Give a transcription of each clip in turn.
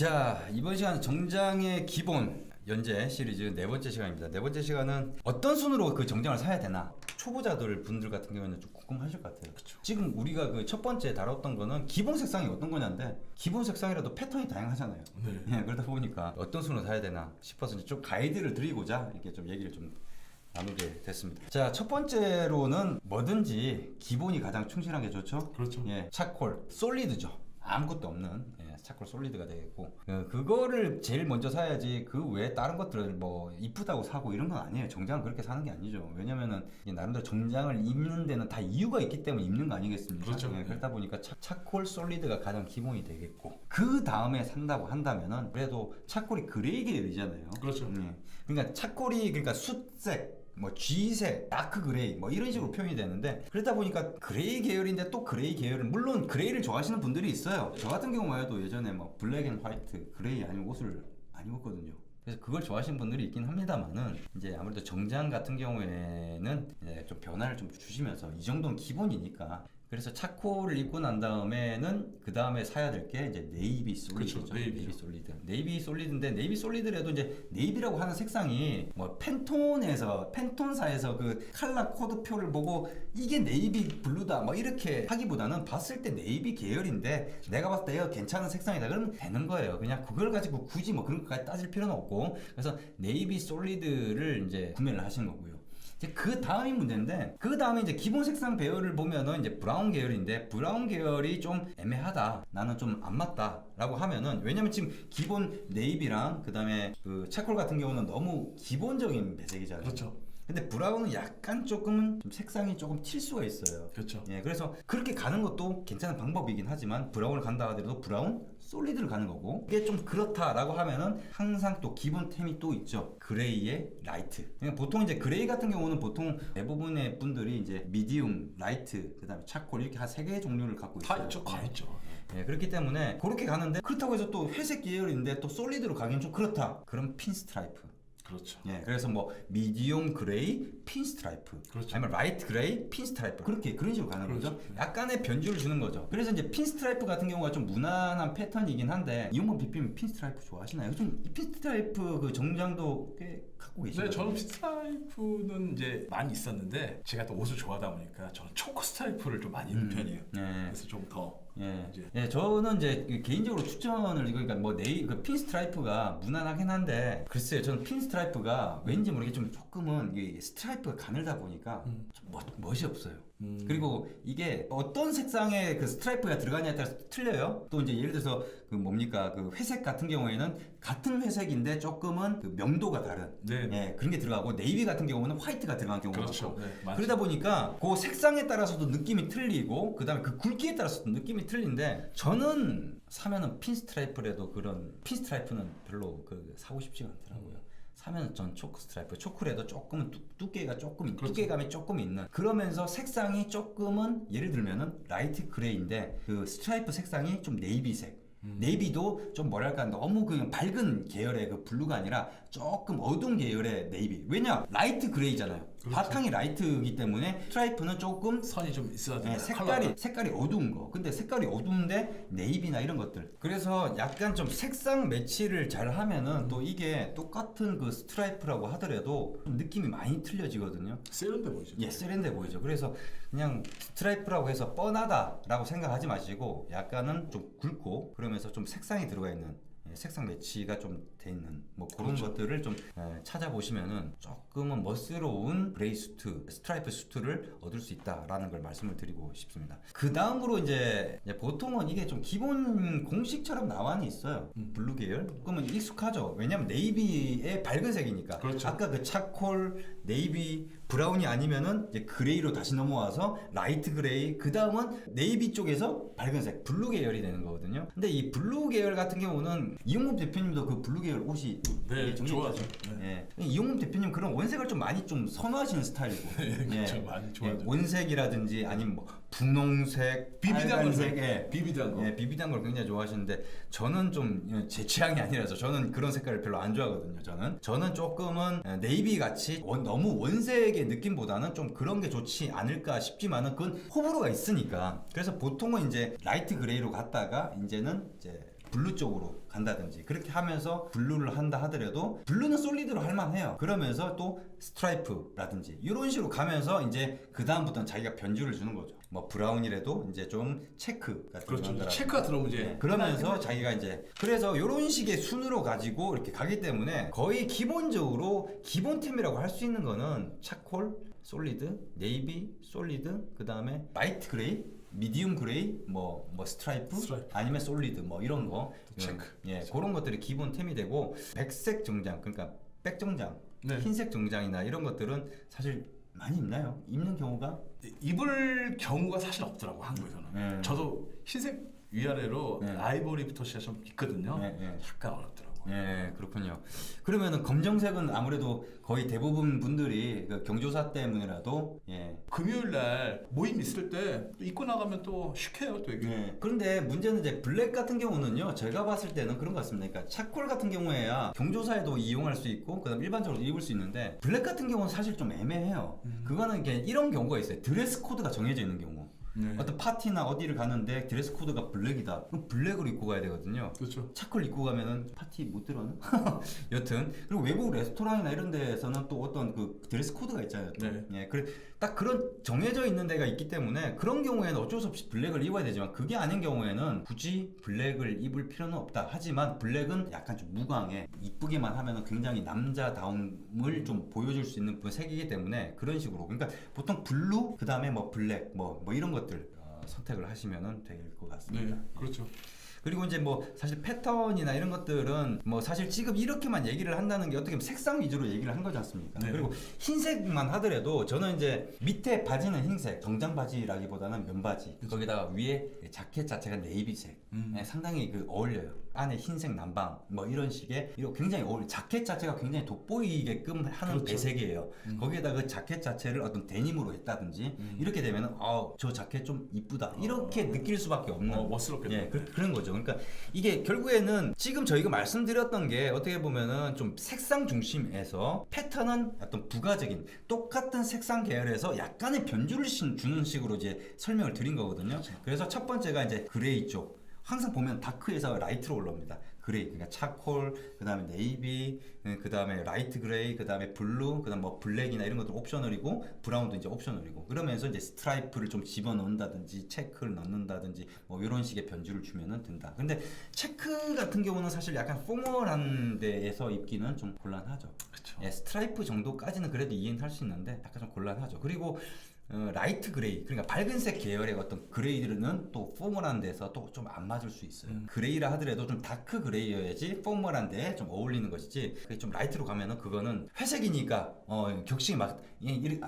자, 이번 시간 정장의 기본 연재 시리즈 네 번째 시간입니다. 네 번째 시간은 어떤 순으로 그 정장을 사야 되나? 초보자들 분들 같은 경우에는 좀 궁금하실 것 같아요. 그쵸. 지금 우리가 그 첫 번째 다뤘던 거는 기본 색상이 어떤 거냐인데, 기본 색상이라도 패턴이 다양하잖아요. 네. 예, 그러다 보니까 어떤 순으로 사야 되나 싶어서 이제 좀 가이드를 드리고자 이렇게 좀 얘기를 좀 나누게 됐습니다. 자, 첫 번째로는 뭐든지 기본이 가장 충실한 게 좋죠. 그렇죠. 예, 차콜 솔리드죠. 아무것도 없는 차콜 솔리드가 되겠고, 그거를 제일 먼저 사야지 그 외에 다른 것들을 뭐 이쁘다고 사고 이런 건 아니에요. 정장을 그렇게 사는 게 아니죠. 왜냐면은 나름대로 정장을 입는 데는 다 이유가 있기 때문에 입는 거 아니겠습니까? 그렇죠. 그러다 보니까 차콜 솔리드가 가장 기본이 되겠고, 그 다음에 산다고 한다면은 그래도 차콜이 그레이 계열이잖아요. 그렇죠. 그러니까 차콜이 그러니까 숫색, 뭐 G색, 다크 그레이 뭐 이런 식으로 표현이 되는데, 그러다 보니까 그레이 계열인데 또 그레이 계열은 물론 그레이를 좋아하시는 분들이 있어요. 저 같은 경우만 해도 예전에 뭐 블랙 앤 화이트, 그레이 아니면 옷을 안 입었거든요. 그래서 그걸 좋아하시는 분들이 있긴 합니다만은, 이제 아무래도 정장 같은 경우에는 이제 좀 변화를 좀 주시면서 이 정도는 기본이니까, 그래서 차콜을 입고 난 다음에는 그 다음에 사야 될 게 이제 네이비 솔리드죠. 그렇죠. 네이비 솔리드. 네이비 솔리드인데, 네이비 솔리드라도 이제 네이비라고 하는 색상이 뭐 팬톤사에서 그 컬러 코드표를 보고 이게 네이비 블루다 뭐 이렇게 하기보다는 봤을 때 네이비 계열인데 내가 봤을 때 이거 괜찮은 색상이다 그러면 되는 거예요. 그냥 그걸 가지고 굳이 뭐 그런 것까지 따질 필요는 없고, 그래서 네이비 솔리드를 이제 구매를 하신 거고요. 이제 그 다음이 문제인데, 그 다음에 이제 기본 색상 배열을 보면은 이제 브라운 계열인데, 브라운 계열이 좀 애매하다, 나는 좀 안 맞다 라고 하면은, 왜냐면 지금 기본 네이비랑 그 다음에 그 차콜 같은 경우는 너무 기본적인 배색이잖아요. 그렇죠. 근데 브라운은 약간 조금은 좀 색상이 조금 튈 수가 있어요. 그렇죠. 예, 그래서 그렇게 가는 것도 괜찮은 방법이긴 하지만, 브라운을 간다 하더라도 브라운 솔리드를 가는 거고, 이게 좀 그렇다라고 하면은 항상 또 기본템이 또 있죠. 그레이의 라이트. 그러니까 보통 이제 그레이 같은 경우는 보통 대부분의 분들이 이제 미디움, 라이트, 그다음에 차콜 이렇게 한 3개의 종류를 갖고 있어요. 다 있죠. 다 있죠. 예, 그렇기 때문에 그렇게 가는데, 그렇다고 해서 또 회색 계열인데 또 솔리드로 가긴 좀 그렇다. 그럼 핀스트라이프. 그렇죠. 예, 그래서 뭐 미디움 그레이 핀스트라이프, 그렇죠. 아니면 라이트 그레이 핀스트라이프, 그렇게 그런 식으로 가는 그렇죠. 거죠. 약간의 변주를 주는 거죠. 그래서 이제 핀스트라이프 같은 경우가 좀 무난한 패턴이긴 한데, 이용범 BP님 핀스트라이프 좋아하시나요? 요즘 이 핀스트라이프 그 정장도 꽤 갖고 계시죠? 네, 저는 핀스트라이프는 이제 많이 있었는데, 제가 또 옷을 좋아하다 보니까 저는 초코 스트라이프를 좀 많이 입는 편이에요. 네. 그래서 좀 더. 예, 저는 이제 개인적으로 추천을, 그러니까 뭐 그 핀스트라이프가 무난하긴 한데, 글쎄요, 저는 핀스트라이프가 왠지 모르게 좀 조금은 이게 스트라이프가 가늘다 보니까 좀 멋이 없어요. 그리고 이게 어떤 색상의 그 스트라이프가 들어가냐에 따라서 틀려요. 또 이제 예를 들어서 그 뭡니까, 그 회색 같은 경우에는 같은 회색인데 조금은 그 명도가 다른, 네. 예, 그런 게 들어가고, 네이비 같은 경우는 화이트가 들어간 경우가 그렇죠. 있고, 네, 맞아요. 그러다 보니까 그 색상에 따라서도 느낌이 틀리고, 그 다음에 그 굵기에 따라서도 느낌이 틀린데, 저는 사면은 핀스트라이프라도 그런 핀스트라이프는 별로 그 사고 싶지가 않더라고요. 사면은 전 초크 스트라이프, 초크라도 조금은 두께가 조금, 그렇죠. 두께감이 조금 있는, 그러면서 색상이 조금은 예를 들면은 라이트 그레이인데 그 스트라이프 색상이 좀 네이비색, 네이비도 좀 뭐랄까 너무 그냥 밝은 계열의 그 블루가 아니라 조금 어두운 계열의 네이비. 왜냐? 라이트 그레이잖아요. 그렇죠. 바탕이 라이트이기 때문에 스트라이프는 조금 선이 좀 있어야 돼요. 네, 색깔이 어두운 거. 근데 색깔이 어두운데 네이비나 이런 것들. 그래서 약간 좀 색상 매치를 잘 하면은 또 이게 똑같은 그 스트라이프라고 하더라도 좀 느낌이 많이 틀려지거든요. 세련돼 보이죠. 예, 세련돼 보이죠. 그래서 그냥 스트라이프라고 해서 뻔하다라고 생각하지 마시고, 약간은 좀 굵고 그러면서 좀 색상이 들어가 있는, 색상 매치가 좀 돼 있는 뭐 그런 그렇죠. 것들을 좀 찾아보시면은 조금은 멋스러운 그레이 수트, 스트라이프 수트를 얻을 수 있다라는 걸 말씀을 드리고 싶습니다. 그 다음으로 이제 보통은 이게 좀 기본 공식처럼 나와는 있어요. 블루 계열. 그러면 익숙하죠. 왜냐면 네이비의 밝은 색이니까. 그렇죠. 아까 그 차콜, 네이비, 브라운이 아니면은 이제 그레이로 다시 넘어와서 라이트 그레이, 그 다음은 네이비 쪽에서 밝은색, 블루 계열이 되는 거거든요. 근데 이 블루 계열 같은 경우는 이용범 대표님도 그 블루 계열 옷이 네, 좋아하죠. 예. 이용범 대표님 그런 원색을 좀 많이 좀 선호하시는 스타일이고, 그렇죠. 많이 좋아하죠. 원색이라든지 아니면 뭐 분홍색, 빨간색, 비비드한 거. 비비드한 걸 굉장히 좋아하시는데, 저는 좀 제 취향이 아니라서 저는 그런 색깔을 별로 안 좋아하거든요. 저는 조금은 네이비 같이 너무 원색의 느낌보다는 좀 그런 게 좋지 않을까 싶지만은, 그건 호불호가 있으니까. 그래서 보통은 이제 라이트 그레이로 갔다가 이제는 이제 블루 쪽으로 간다든지 그렇게 하면서 블루를 한다 하더라도 블루는 솔리드로 할만해요. 그러면서 또 스트라이프라든지 이런 식으로 가면서 이제 그 다음부터는 자기가 변주를 주는 거죠. 뭐 브라운이라도 이제 좀 체크 같은 그렇죠. 거 체크가 들어오면 이제 네, 그러면서 자기가 이제 그래서 이런 식의 순으로 가지고 이렇게 가기 때문에 거의 기본적으로 기본템이라고 할 수 있는 거는 차콜, 솔리드, 네이비, 솔리드, 그 다음에 라이트 그레이, 미디움 그레이, 뭐 스트라이프, 아니면 솔리드 뭐 이런 거 체크. 예, 그런 것들이 기본템이 되고 백색 정장 그러니까 백 정장, 네. 흰색 정장이나 이런 것들은 사실 많이 입나요? 입는 경우가 입을 경우가 사실 없더라고 한국에서는. 저도 흰색 위아래로 네. 아이보리부터 시작해서 좀 있거든요. 네, 네. 약간 어렵더라고. 예, 그렇군요. 그러면은 검정색은 아무래도 거의 대부분 분들이 그 경조사 때문이라도 예. 금요일 날 모임 있을 때 입고 나가면 또 시크해요, 되게. 예. 그런데 문제는 이제 블랙 같은 경우는요. 제가 봤을 때는 그런 것 같습니다. 그러니까 차콜 같은 경우에야 경조사에도 이용할 수 있고 그다음 일반적으로 입을 수 있는데 블랙 같은 경우는 사실 좀 애매해요. 그거는 이게 이런 경우가 있어요. 드레스 코드가 정해져 있는 경우. 네. 어떤 파티나 어디를 가는데 드레스 코드가 블랙이다. 그럼 블랙으로 입고 가야 되거든요. 그렇죠. 차콜 입고 가면은 파티 못 들어나? 여튼 그리고 외국 레스토랑이나 이런 데에서는 또 어떤 그 드레스 코드가 있잖아요. 또. 네. 예, 그래 딱 그런 정해져 있는 데가 있기 때문에 그런 경우에는 어쩔 수 없이 블랙을 입어야 되지만 그게 아닌 경우에는 굳이 블랙을 입을 필요는 없다. 하지만 블랙은 약간 좀 무광해 이쁘게만 하면은 굉장히 남자다움을 좀 보여줄 수 있는 그 색이기 때문에 그런 식으로 그러니까 보통 블루 그 다음에 뭐 블랙 뭐 이런 것들 선택을 하시면은 될 것 같습니다. 네, 그렇죠. 그리고 이제 뭐 사실 패턴이나 이런 것들은 뭐 사실 지금 이렇게만 얘기를 한다는 게 어떻게 보면 색상 위주로 얘기를 한 거지 않습니까? 네. 그리고 흰색만 하더라도 저는 이제 밑에 바지는 흰색, 정장 바지라기보다는 면바지. 거기다가 위에 자켓 자체가 네이비색. 네, 상당히 그 어울려요. 안에 흰색 남방 뭐 이런 식의 이거 굉장히 자켓 자체가 굉장히 돋보이게끔 하는 그렇죠. 배색이에요. 거기에다 그 자켓 자체를 어떤 데님으로 했다든지 이렇게 되면은 저 자켓 좀 이쁘다 이렇게 느낄 수밖에 없는 멋스럽겠다. 예, 그런 거죠. 그러니까 이게 결국에는 지금 저희가 말씀드렸던 게 어떻게 보면은 좀 색상 중심에서 패턴은 어떤 부가적인 똑같은 색상 계열에서 약간의 변주를 주는 식으로 이제 설명을 드린 거거든요. 그래서 첫 번째가 이제 그레이 쪽. 항상 보면 다크에서 라이트로 올라옵니다. 그레이, 그러니까 차콜, 그 다음에 네이비, 그 다음에 라이트 그레이, 그 다음에 블루, 그 다음 뭐 블랙이나 이런 것들 옵셔널이고, 브라운도 이제 옵셔널이고, 그러면서 이제 스트라이프를 좀 집어넣는다든지, 체크를 넣는다든지, 뭐 이런 식의 변주를 주면은 된다. 근데 체크 같은 경우는 사실 약간 포멀한 데에서 입기는 좀 곤란하죠. 그렇죠. 예, 스트라이프 정도까지는 그래도 이해는 할 수 있는데, 약간 좀 곤란하죠. 그리고 라이트 그레이 그러니까 밝은색 계열의 어떤 그레이들은 또 포멀한 데서 또 좀 안 맞을 수 있어요. 그레이라 하더라도 좀 다크 그레이여야지 포멀한 데에 좀 어울리는 것이지 그게 좀 라이트로 가면은 그거는 회색이니까 격식이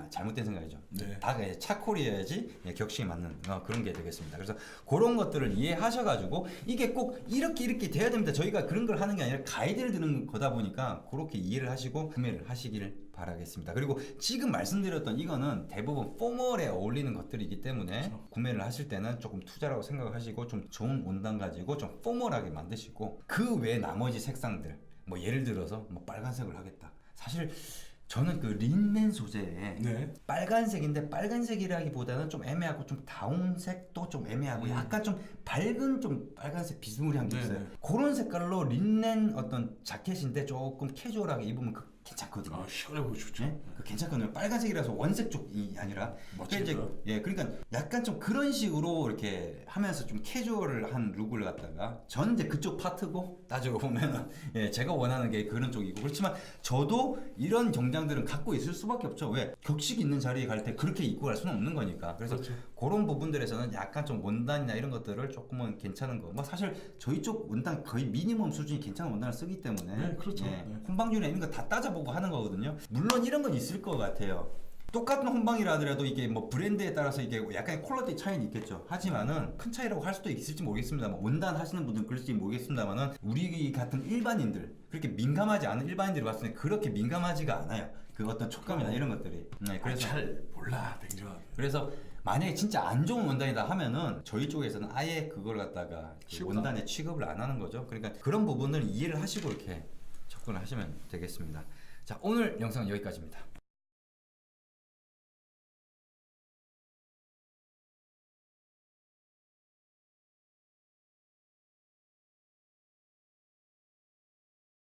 잘못된 생각이죠. 네. 다 차콜이어야지 격식이 맞는 그런 게 되겠습니다. 그래서 그런 것들을 이해하셔가지고 이게 꼭 이렇게 돼야 됩니다. 저희가 그런 걸 하는 게 아니라 가이드를 드는 거다 보니까 그렇게 이해를 하시고 구매를 하시기를 바라겠습니다. 그리고 지금 말씀드렸던 이거는 대부분 포멀에 어울리는 것들이기 때문에 그렇죠. 구매를 하실 때는 조금 투자라고 생각을 하시고 좀 좋은 원단 가지고 좀 포멀하게 만드시고 그 외 나머지 색상들 뭐 예를 들어서 뭐 빨간색을 하겠다. 사실 저는 그 린넨 소재에 네. 빨간색인데 빨간색이라기보다는 좀 애매하고 좀 다운색도 좀 애매하고 약간 좀 밝은 좀 빨간색 비스무리한 게 있어요. 네네. 그런 색깔로 린넨 어떤 자켓인데 조금 캐주얼하게 입으면 괜찮거든요. 시원해 보이고 좋죠. 네? 괜찮거든요. 빨간색이라서 원색 쪽이 아니라. 멋지죠. 그러니까 약간 좀 그런 식으로 이렇게 하면서 좀 캐주얼한 룩을 갖다가 저는 이제 그쪽 파트고 따지고 보면은 제가 원하는 게 그런 쪽이고 그렇지만 저도 이런 정장들은 갖고 있을 수밖에 없죠. 왜 격식 있는 자리에 갈 때 그렇게 입고 갈 수는 없는 거니까. 그래서 그렇죠. 그런 부분들에서는 약간 좀 원단이나 이런 것들을 조금은 괜찮은 거. 뭐 사실 저희 쪽 원단 거의 미니멈 수준이 괜찮은 원단을 쓰기 때문에 네, 그렇죠. 네. 혼방률이나 이런 거 다 따져보고 하는 거거든요. 물론 이런 건 있을 것 같아요. 똑같은 혼방이라 하더라도 이게 뭐 브랜드에 따라서 이게 약간의 퀄리티 차이는 있겠죠. 하지만은 큰 차이라고 할 수도 있을지 모르겠습니다만 원단 하시는 분들은 그럴지 모르겠습니다만은 우리 같은 일반인들 그렇게 민감하지 않은 일반인들이 봤을 때 그렇게 민감하지가 않아요. 그 어떤 촉감이나 이런 것들이. 그래서 잘 몰라, 냉정하게. 그래서 만약에 진짜 안 좋은 원단이다 하면은 저희 쪽에서는 아예 그걸 갖다가 그 원단에 취급을 안 하는 거죠. 그러니까 그런 부분을 이해를 하시고 이렇게 접근을 하시면 되겠습니다. 자, 오늘 영상은 여기까지입니다.